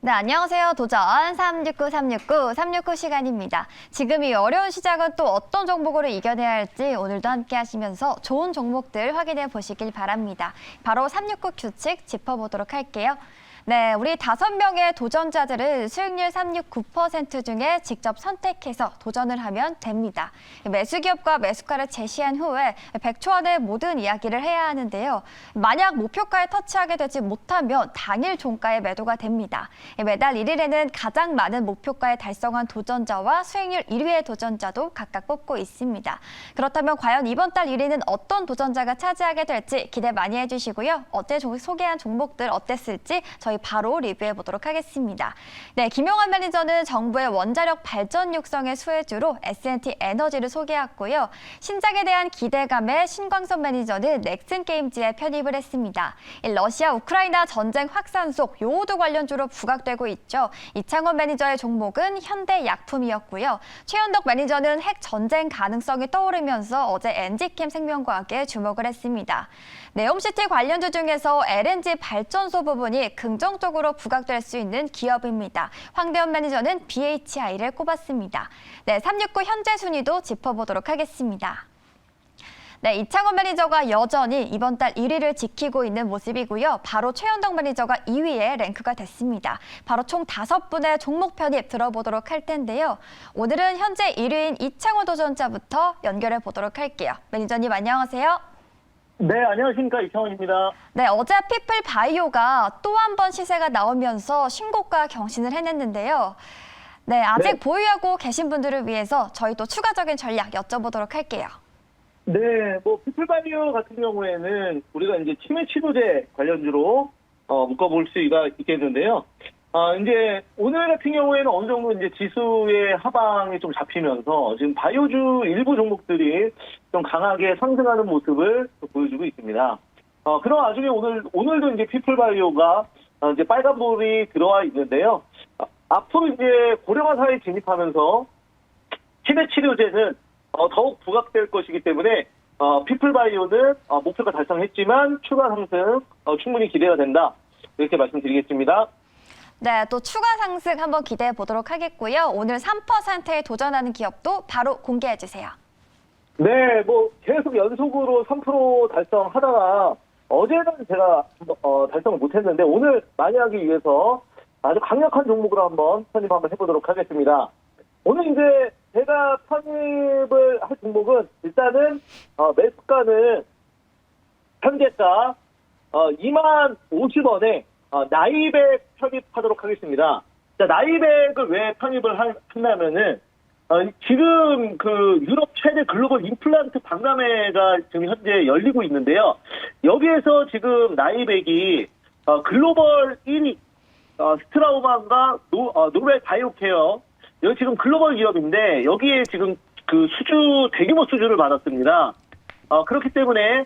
네, 안녕하세요. 도전 369 시간입니다. 지금 이 어려운 시작은 또 어떤 종목으로 이겨내야 할지 오늘도 함께 하시면서 좋은 종목들 확인해 보시길 바랍니다. 바로 369 규칙 짚어보도록 할게요. 네, 우리 5명의 도전자들은 수익률 369% 중에 직접 선택해서 도전을 하면 됩니다. 매수기업과 매수가를 제시한 후에 100초 안에 모든 이야기를 해야 하는데요. 만약 목표가에 터치하게 되지 못하면 당일 종가에 매도가 됩니다. 매달 1일에는 가장 많은 목표가에 달성한 도전자와 수익률 1위의 도전자도 각각 뽑고 있습니다. 그렇다면 과연 이번 달 1위는 어떤 도전자가 차지하게 될지 기대 많이 해주시고요. 어제 소개한 종목들 어땠을지 저희 바로 리뷰해 보도록 하겠습니다. 네, 김용환 매니저는 정부의 원자력 발전 육성의 수혜주로 S&T 에너지를 소개했고요. 신작에 대한 기대감에 신광선 매니저는 넥슨게임즈에 편입을 했습니다. 러시아 우크라이나 전쟁 확산 속 요오드 관련주로 부각되고 있죠. 이창원 매니저의 종목은 현대약품이었고요. 최현덕 매니저는 핵 전쟁 가능성이 떠오르면서 어제 NG캠 생명과학에 주목을 했습니다. 네옴시티 관련주 중에서 LNG 발전소 부분이 긍정적으로 부각될 수 있는 기업입니다. 황대현 매니저는 BHI를 꼽았습니다. 네, 369 현재 순위도 짚어보도록 하겠습니다. 네, 이창원 매니저가 여전히 이번 달 1위를 지키고 있는 모습이고요. 바로 최현덕 매니저가 2위에 랭크가 됐습니다. 바로 총 5분의 종목 편입 들어보도록 할 텐데요. 오늘은 현재 1위인 이창원 도전자부터 연결해 보도록 할게요. 매니저님 안녕하세요. 네, 안녕하십니까. 이창원입니다. 네, 어제 피플바이오가 또 한 번 시세가 나오면서 신고가 경신을 해냈는데요. 네, 아직 네. 보유하고 계신 분들을 위해서 저희 또 추가적인 전략 여쭤보도록 할게요. 네, 피플바이오 같은 경우에는 우리가 이제 치매 치료제 관련주로 묶어볼 수가 있겠는데요. 이제 오늘 같은 경우에는 어느 정도 이제 지수의 하방이 좀 잡히면서 지금 바이오주 일부 종목들이 좀 강하게 상승하는 모습을 보여주고 있습니다. 그런 와중에 오늘도 이제 피플바이오가 이제 빨간불이 들어와 있는데요. 앞으로 이제 고령화 사회에 진입하면서 치매 치료제는 더욱 부각될 것이기 때문에 피플바이오는 목표가 달성했지만 추가 상승 충분히 기대가 된다. 이렇게 말씀드리겠습니다. 네, 또 추가 상승 한번 기대해 보도록 하겠고요. 오늘 3%에 도전하는 기업도 바로 공개해 주세요. 네, 계속 연속으로 3% 달성하다가 어제는 제가 달성을 못했는데 오늘 많이 하기 위해서 아주 강력한 종목으로 한번 편입 한번 해보도록 하겠습니다. 오늘 이제 제가 편입을 할 종목은 일단은 매수가는 현재가 2만 50원에 나이백 편입하도록 하겠습니다. 자, 나이백을 왜 편입을 하냐면은 지금 그 유럽 최대 글로벌 임플란트 박람회가 지금 현재 열리고 있는데요. 여기에서 지금 나이백이 글로벌 1위 스트라우만과 노벨 바이오케어 여기 지금 글로벌 기업인데 여기에 지금 그 대규모 수주를 받았습니다. 그렇기 때문에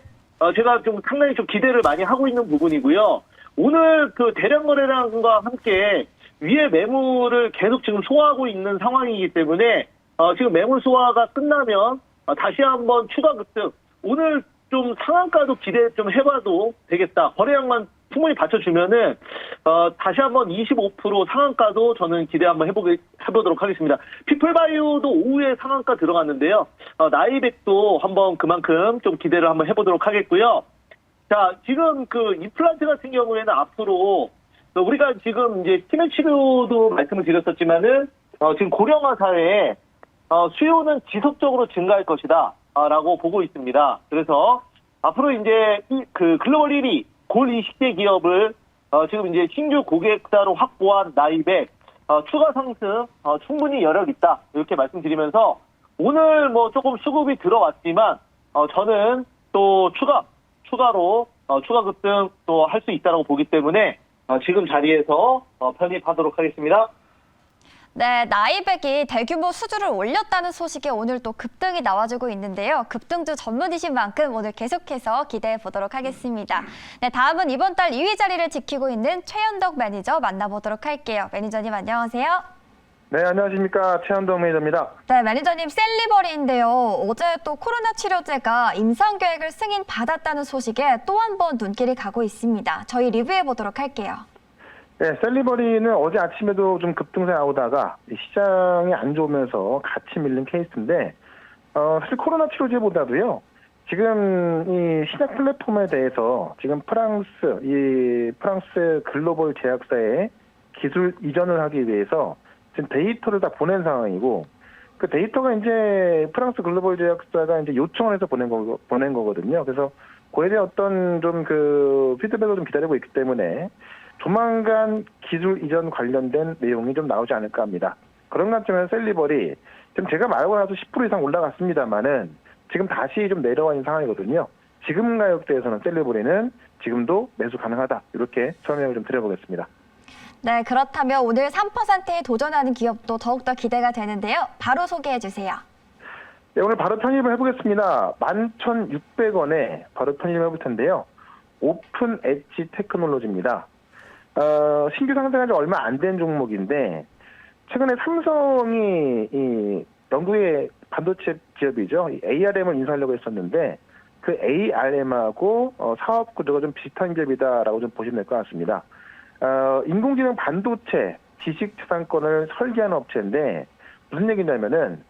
제가 좀 상당히 좀 기대를 많이 하고 있는 부분이고요. 오늘 그 대량 거래량과 함께 위에 매물을 계속 지금 소화하고 있는 상황이기 때문에 지금 매물 소화가 끝나면 다시 한번 추가 급등. 오늘 좀 상한가도 기대 좀 해봐도 되겠다. 거래량만 충분히 받쳐주면은 다시 한번 25% 상한가도 저는 기대 한번 해보도록 하겠습니다. 피플바이오도 오후에 상한가 들어갔는데요. 나이백도 한번 그만큼 좀 기대를 한번 해보도록 하겠고요. 자, 지금 그 임플란트 같은 경우에는 앞으로 우리가 지금 이제 치매 치료도 말씀을 드렸었지만은 지금 고령화 사회에 수요는 지속적으로 증가할 것이다 라고 보고 있습니다. 그래서 앞으로 이제 그 글로벌 1위 골 20개 기업을 지금 이제 신규 고객사로 확보한 나이백 추가 상승 충분히 여력 있다 이렇게 말씀드리면서 오늘 조금 수급이 들어왔지만 저는 또 추가로 추가 급등 또 할 수 있다고 보기 때문에 지금 자리에서 편입하도록 하겠습니다. 네, 나이백이 대규모 수주를 올렸다는 소식에 오늘 또 급등이 나와주고 있는데요. 급등주 전문이신 만큼 오늘 계속해서 기대해 보도록 하겠습니다. 네, 다음은 이번 달 2위 자리를 지키고 있는 최현덕 매니저 만나보도록 할게요. 매니저님 안녕하세요. 네, 안녕하십니까. 최현동 매니저입니다. 네, 매니저님 셀리버리인데요. 어제 또 코로나 치료제가 임상 계획을 승인 받았다는 소식에 또 한 번 눈길이 가고 있습니다. 저희 리뷰해 보도록 할게요. 네, 셀리버리는 어제 아침에도 좀 급등세 나오다가 시장이 안 좋으면서 같이 밀린 케이스인데, 사실 코로나 치료제보다도요, 지금 이 신약 플랫폼에 대해서 지금 프랑스 글로벌 제약사에 기술 이전을 하기 위해서 지금 데이터를 다 보낸 상황이고, 그 데이터가 이제 프랑스 글로벌 제약사가 이제 요청을 해서 보낸 거거든요. 그래서 그에 대한 어떤 좀 그 피드백을 좀 기다리고 있기 때문에 조만간 기술 이전 관련된 내용이 좀 나오지 않을까 합니다. 그런 관점에서 셀리버리 지금 제가 말하고 나서 10% 이상 올라갔습니다만은 지금 다시 좀 내려와 있는 상황이거든요. 지금 가격대에서는 셀리버리는 지금도 매수 가능하다. 이렇게 설명을 좀 드려보겠습니다. 네, 그렇다면 오늘 3%에 도전하는 기업도 더욱더 기대가 되는데요. 바로 소개해 주세요. 네, 오늘 바로 편입을 해보겠습니다. 11,600원에 바로 편입을 해볼 텐데요. 오픈 엣지 테크놀로지입니다. 신규 상장한 지 얼마 안 된 종목인데 최근에 삼성이 이 영국의 반도체 기업이죠. ARM을 인수하려고 했었는데 그 ARM하고 사업 구조가 좀 비슷한 기업이다라고 좀 보시면 될 것 같습니다. 인공지능 반도체 지식재산권을 설계하는 업체인데 무슨 얘기냐면은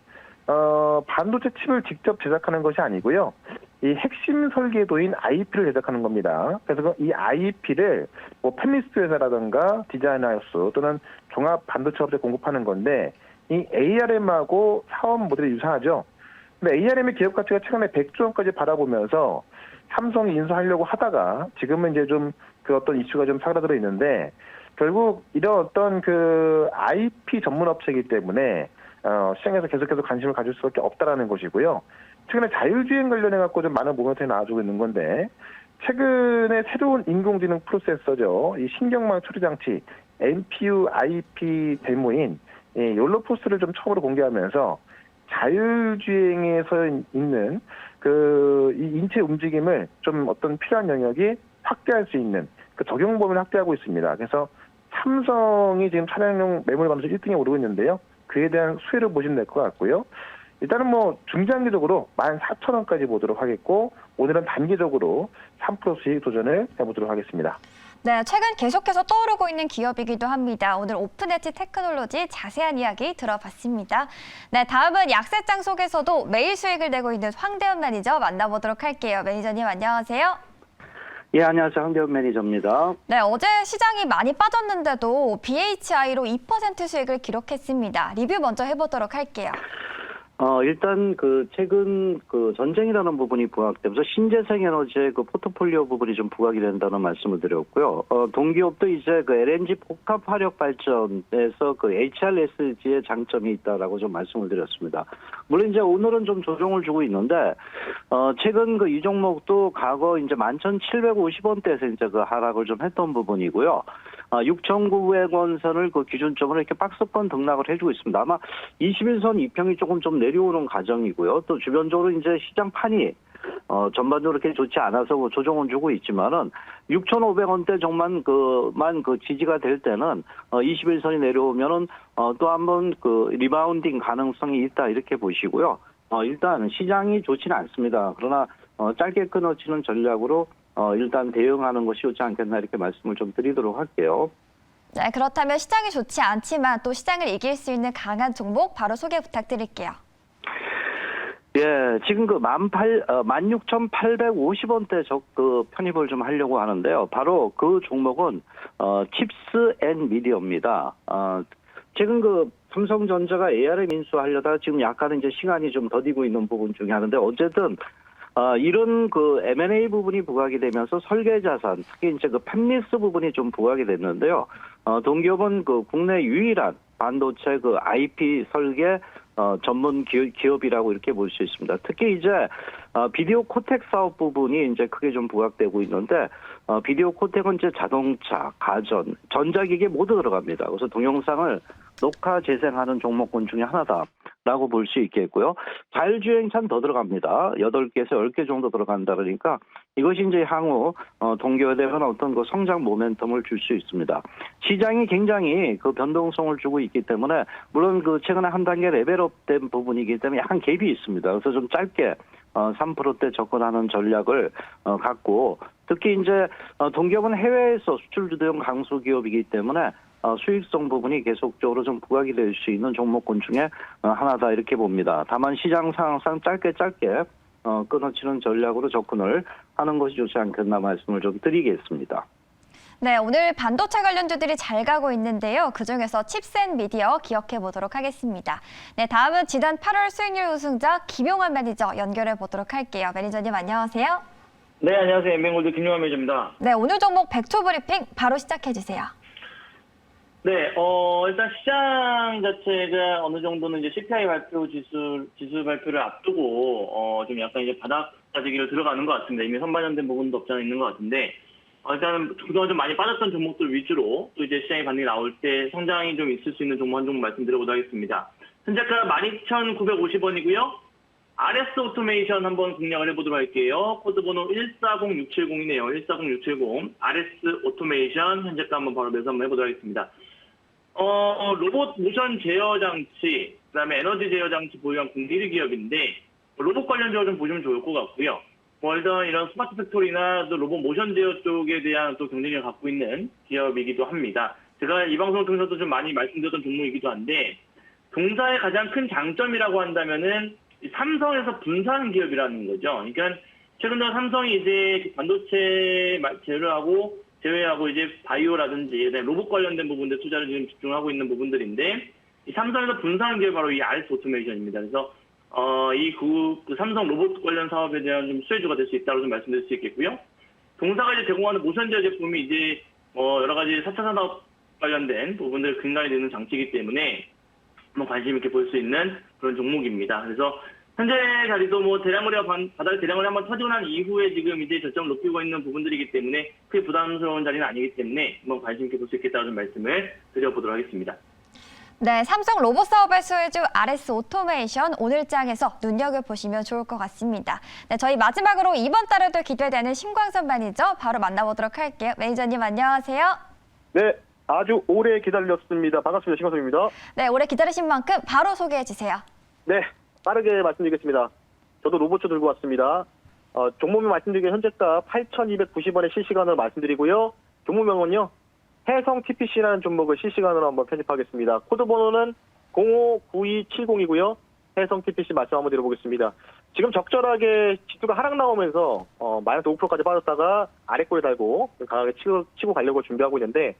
반도체 칩을 직접 제작하는 것이 아니고요. 이 핵심 설계도인 IP를 제작하는 겁니다. 그래서 이 IP를 뭐 팹리스 회사라든가 디자이너하우스 또는 종합 반도체 업체에 공급하는 건데 이 ARM하고 사업 모델이 유사하죠. 근데 ARM의 기업 가치가 최근에 100조 원까지 바라보면서 삼성이 인수하려고 하다가 지금은 이제 좀 그 어떤 이슈가 좀 사그라들어 있는데 결국 이런 어떤 그 IP 전문 업체이기 때문에 시장에서 계속해서 관심을 가질 수밖에 없다라는 것이고요. 최근에 자율주행 관련해 갖고 좀 많은 모멘텀이 나와주고 있는 건데 최근에 새로운 인공지능 프로세서죠. 이 신경망 처리 장치 NPU IP 데모인 욜로포스를 좀 처음으로 공개하면서 자율주행에서 있는 이 인체 움직임을 좀 어떤 필요한 영역이 확대할 수 있는 그 적용 범위를 확대하고 있습니다. 그래서 삼성이 지금 차량용 매물 감소 1등에 오르고 있는데요. 그에 대한 수혜를 보시면 될 것 같고요. 일단은 뭐 중장기적으로 14,000원까지 보도록 하겠고 오늘은 단기적으로 3% 수익 도전을 해보도록 하겠습니다. 네, 최근 계속해서 떠오르고 있는 기업이기도 합니다. 오늘 오픈 엣지 테크놀로지 자세한 이야기 들어봤습니다. 네, 다음은 약세장 속에서도 매일 수익을 내고 있는 황대현 매니저 만나보도록 할게요. 매니저님 안녕하세요. 예, 안녕하세요. 황대현 매니저입니다. 네, 어제 시장이 많이 빠졌는데도 BHI로 2% 수익을 기록했습니다. 리뷰 먼저 해보도록 할게요. 일단 최근 전쟁이라는 부분이 부각되면서 신재생 에너지의 포트폴리오 부분이 좀 부각이 된다는 말씀을 드렸고요. 동기업도 이제 LNG 복합 화력 발전에서 HRSG의 장점이 있다라고 좀 말씀을 드렸습니다. 물론 이제 오늘은 좀 조정을 주고 있는데, 최근 이 종목도 과거 이제 11,750원대에서 이제 하락을 좀 했던 부분이고요. 6,900원 선을 기준점으로 이렇게 박스권 등락을 해주고 있습니다. 아마 21선 이평이 조금 좀 내려오는 과정이고요. 또 주변적으로 이제 시장 판이 전반적으로 그렇게 좋지 않아서 조정은 주고 있지만은 6,500원대 정만 지지가 될 때는 21선이 내려오면은 또 한번 리바운딩 가능성이 있다 이렇게 보시고요. 일단 시장이 좋지는 않습니다. 그러나 짧게 끊어지는 전략으로 일단 대응하는 것이 좋지 않겠나 이렇게 말씀을 좀 드리도록 할게요. 네, 그렇다면 시장이 좋지 않지만 또 시장을 이길 수 있는 강한 종목 바로 소개 부탁드릴게요. 예, 지금 16,850원대 편입을 좀 하려고 하는데요. 바로 그 종목은 칩스 앤 미디어입니다. 최근 삼성전자가 ARM 인수하려다가 지금 약간은 이제 시간이 좀 더디고 있는 부분 중에 하나인데 어쨌든 이런 M&A 부분이 부각이 되면서 설계 자산, 특히 이제 팹리스 부분이 좀 부각이 됐는데요. 동기업은 국내 유일한 반도체 IP 설계 전문 기업이라고 이렇게 볼 수 있습니다. 특히 이제 비디오 코텍 사업 부분이 이제 크게 좀 부각되고 있는데 비디오 코텍은 이제 자동차, 가전, 전자기기 모두 들어갑니다. 그래서 동영상을 녹화 재생하는 종목군 중에 하나다라고 볼 수 있겠고요. 자율주행차는 더 들어갑니다. 8개에서 10개 정도 들어간다 그러니까 이것이 이제 향후 동기화에 대한 어떤 성장 모멘텀을 줄 수 있습니다. 시장이 굉장히 변동성을 주고 있기 때문에 물론 최근에 한 단계 레벨업된 부분이기 때문에 약간 갭이 있습니다. 그래서 좀 짧게 3%대 접근하는 전략을 갖고 특히 이제 동기업은 해외에서 수출 주도형 강소 기업이기 때문에 수익성 부분이 계속적으로 좀 부각이 될 수 있는 종목군 중에 하나다 이렇게 봅니다. 다만 시장 상황상 짧게 끊어치는 전략으로 접근을 하는 것이 좋지 않겠나 말씀을 좀 드리겠습니다. 네, 오늘 반도체 관련주들이 잘 가고 있는데요. 그중에서 칩셋미디어 기억해 보도록 하겠습니다. 네, 다음은 지난 8월 수익률 우승자 김용환 매니저 연결해 보도록 할게요. 매니저님 안녕하세요. 네, 안녕하세요. 엠뱅골드 김용환 매니저입니다. 네, 오늘 종목 100초 브리핑 바로 시작해 주세요. 네, 일단 시장 자체가 어느 정도는 이제 CPI 발표 지수 발표를 앞두고, 좀 약간 이제 바닥 다지기를 들어가는 것 같습니다. 이미 선반영된 부분도 없지 않아 있는 것 같은데, 일단 그동안 좀 많이 빠졌던 종목들 위주로 또 이제 시장의 반등이 나올 때 성장이 좀 있을 수 있는 종목 한 종목 말씀드려보도록 하겠습니다. 현재가 12,950원이고요. RS 오토메이션 한번 공략을 해보도록 할게요. 코드번호 140670이네요. 140670. RS 오토메이션 현재가 한번 바로 매수 한번 해보도록 하겠습니다. 로봇 모션 제어 장치, 그다음에 에너지 제어 장치 보유한 국내 1위 기업인데 로봇 관련적으로 좀 보시면 좋을 것 같고요. 일단 이런 스마트 팩토리나 또 로봇 모션 제어 쪽에 대한 또 경쟁력을 갖고 있는 기업이기도 합니다. 제가 이 방송을 통해서도 좀 많이 말씀드렸던 종목이기도 한데 동사의 가장 큰 장점이라고 한다면은 삼성에서 분산 기업이라는 거죠. 그러니까 최근 들어 삼성이 이제 반도체 제외하고 이제 바이오라든지 로봇 관련된 부분들 투자를 지금 집중하고 있는 부분들인데 이 삼성에서 분산 기업이 바로 이 RS 오토메이션입니다. 그래서 그 삼성 로봇 관련 사업에 대한 좀 수혜주가 될 수 있다고 좀 말씀드릴 수 있겠고요. 동사가 이제 제공하는 모션 제어 제품이 이제 여러 가지 4차 산업 관련된 부분들 근간이 되는 장치이기 때문에 한번 관심 있게 볼 수 있는 그런 종목입니다. 그래서 현재 자리도 뭐 대량거래가 바닥에 대량거래 한번 터지고 난 이후에 지금 이제 저점을 높이고 있는 부분들이기 때문에 크게 부담스러운 자리는 아니기 때문에 한번 관심 있게 볼 수 있겠다는 말씀을 드려보도록 하겠습니다. 네, 삼성 로봇 사업의 수혜주 RS 오토메이션 오늘장에서 눈여겨보시면 좋을 것 같습니다. 네, 저희 마지막으로 이번 달에도 기대되는 신광선 매니저 바로 만나보도록 할게요. 매니저님 안녕하세요. 네, 아주 오래 기다렸습니다. 반갑습니다. 신광섭입니다. 네, 오래 기다리신 만큼 바로 소개해 주세요. 네, 빠르게 말씀드리겠습니다. 저도 로봇주 들고 왔습니다. 종목명 말씀드리기 현재가 8,290원에 실시간으로 말씀드리고요. 종목명은요. 해성 TPC라는 종목을 실시간으로 한번 편집하겠습니다. 코드번호는 059270이고요. 해성 TPC 말씀 한번 드려보겠습니다. 지금 적절하게 지수가 하락 나오면서 마이너스 5%까지 빠졌다가 아래꼬리 달고 강하게 치고 가려고 준비하고 있는데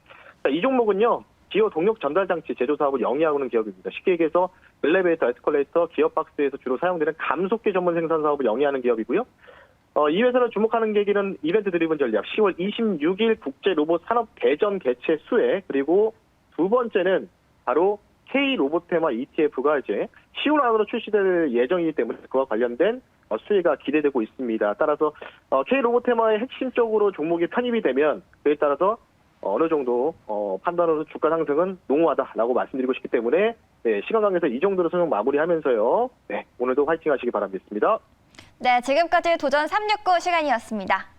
이 종목은요. 기어 동력 전달 장치 제조 사업을 영위하고 있는 기업입니다. 쉽게 얘기해서 엘리베이터, 에스컬레이터, 기어박스에서 주로 사용되는 감속기 전문 생산 사업을 영위하는 기업이고요. 이 회사를 주목하는 계기는 이벤트 드리븐 전략, 10월 26일 국제 로봇 산업 대전 개최 수혜, 그리고 두 번째는 바로 K 로봇 테마 ETF가 이제 10월 안으로 출시될 예정이기 때문에 그와 관련된 수혜가 기대되고 있습니다. 따라서 K 로봇 테마의 핵심적으로 종목이 편입이 되면 그에 따라서 어느 정도 판단으로 주가 상승은 농후하다라고 말씀드리고 싶기 때문에 네, 시간 관계에서 이 정도로 설명 마무리하면서요. 네, 오늘도 화이팅 하시기 바라겠습니다. 네, 지금까지 도전 369 시간이었습니다.